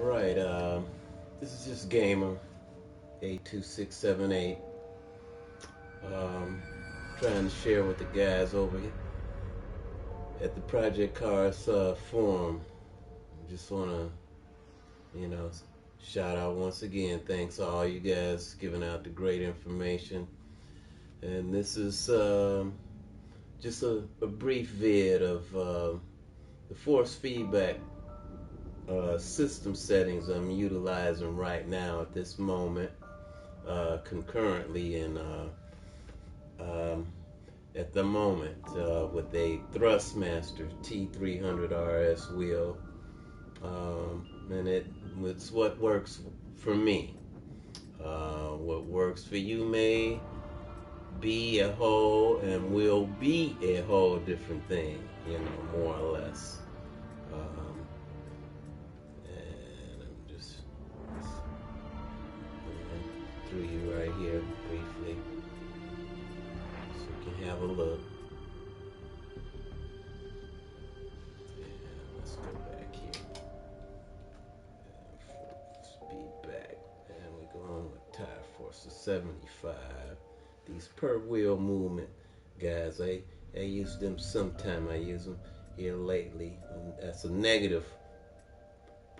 Alright, this is just Gamer 82678. Trying to share with the guys over here at the Project Cars forum. Just want to, shout out once again. Thanks to all you guys giving out the great information. And this is just a brief vid of the force feedback system settings I'm utilizing right now at this moment, concurrently, and at the moment with a Thrustmaster T300 RS wheel, and it's what works for me. What works for you may be a whole and will be a whole different thing, more or less. And I'm just going through you right here briefly so you can have a look. And let's go back here. And speed back. And we're going with tire force of 75. These per wheel movement, guys, I use them sometime. I use them here lately. And that's a negative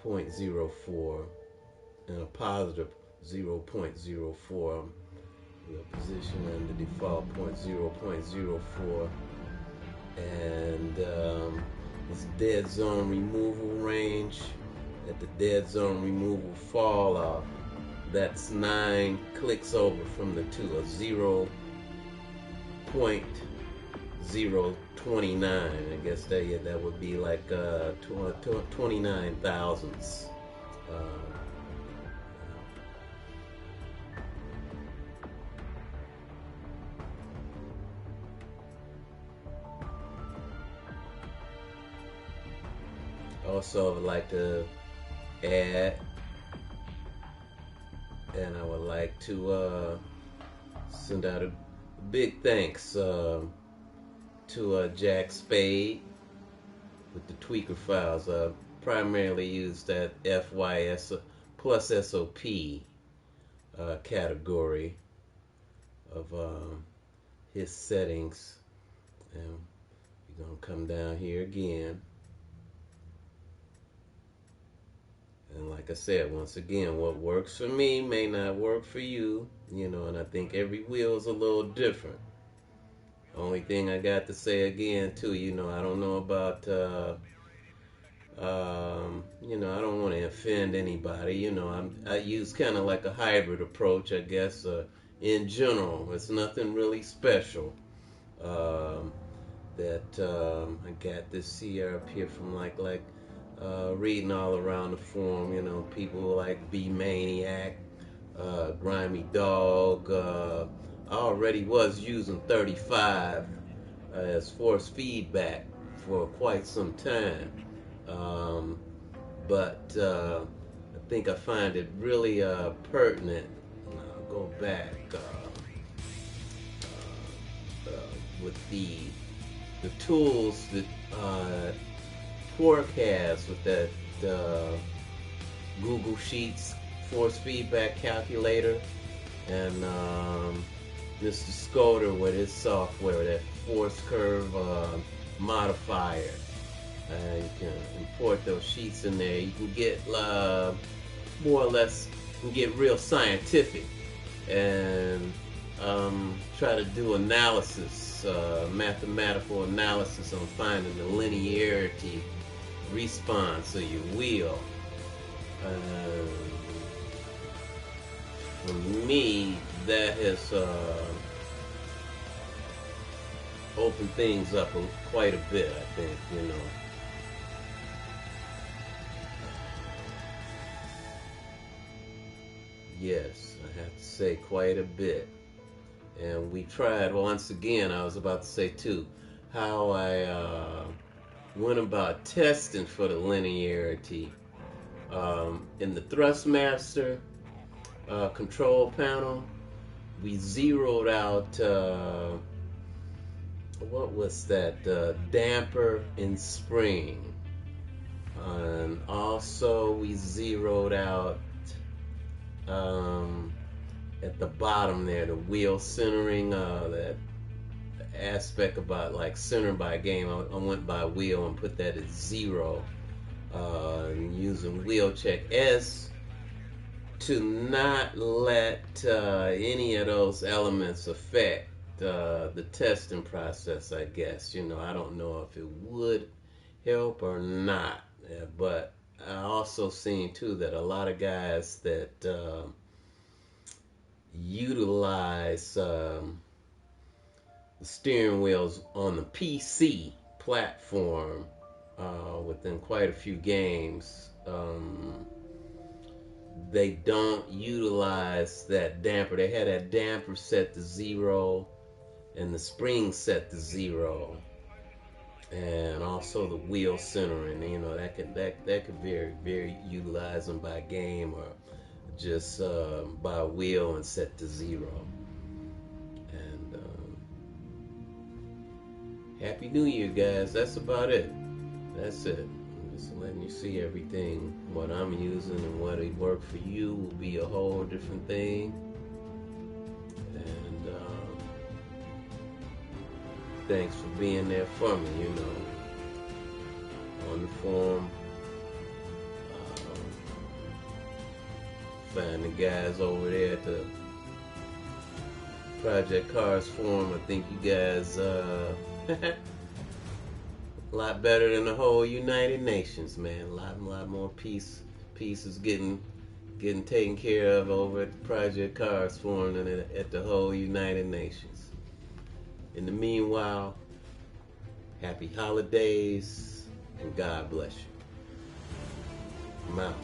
0.04 and a positive 0.04. We'll position under default 0.04, and it's dead zone removal range. At the dead zone removal fall off, that's 9 clicks over from the 2, a 0.029. I guess that would be like 29 thousandths. Also, I would like to add, and I would like to send out a big thanks to Jack Spade with the tweaker files. I primarily use that FYS plus SOP category of his settings. And you're going to come down here again. And like I said, once again, what works for me may not work for you, and I think every wheel is a little different. Only thing I got to say again, too, I don't know about, I don't want to offend anybody, I use kind of like a hybrid approach, I guess, in general. It's nothing really special. That I got this here up here from reading all around the forum, people like B Maniac, Grimy Dog. I already was using 35 as force feedback for quite some time, but I think I find it really pertinent. I'll go back with the tools that Quark has with that Google Sheets force feedback calculator, and Mr. Scoder with his software, that force curve modifier. You can import those sheets in there. You can get more or less, you can get real scientific and try to do analysis, mathematical analysis on finding the linearity response of your wheel. For me, that has opened things up quite a bit, I think, Yes, I have to say quite a bit. And we tried, once again, I was about to say too, how I went about testing for the linearity. In the Thrustmaster control panel, we zeroed out, what was that, damper and spring. And also also we zeroed out at the bottom there the wheel centering, that aspect about like center by game. I went by wheel and put that at 0, using wheel check S to not let any of those elements affect the testing process, I guess. I don't know if it would help or not, but I also seen too that a lot of guys that utilize the steering wheels on the PC platform within quite a few games, they don't utilize that damper. They had that damper set to 0 and the spring set to 0, and also the wheel centering. That could very utilizing by game or just by wheel and set to 0. And Happy New Year, guys. That's about it. That's it. Just letting you see everything. What I'm using and what it worked for you will be a whole different thing. And thanks for being there for me, on the forum. Find the guys over there at the Project Cars forum. I think you guys a lot better than the whole United Nations, man. A lot more pieces getting taken care of over at the Project Cars forum than at the whole United Nations. In the meanwhile, happy holidays and God bless you. I'm out.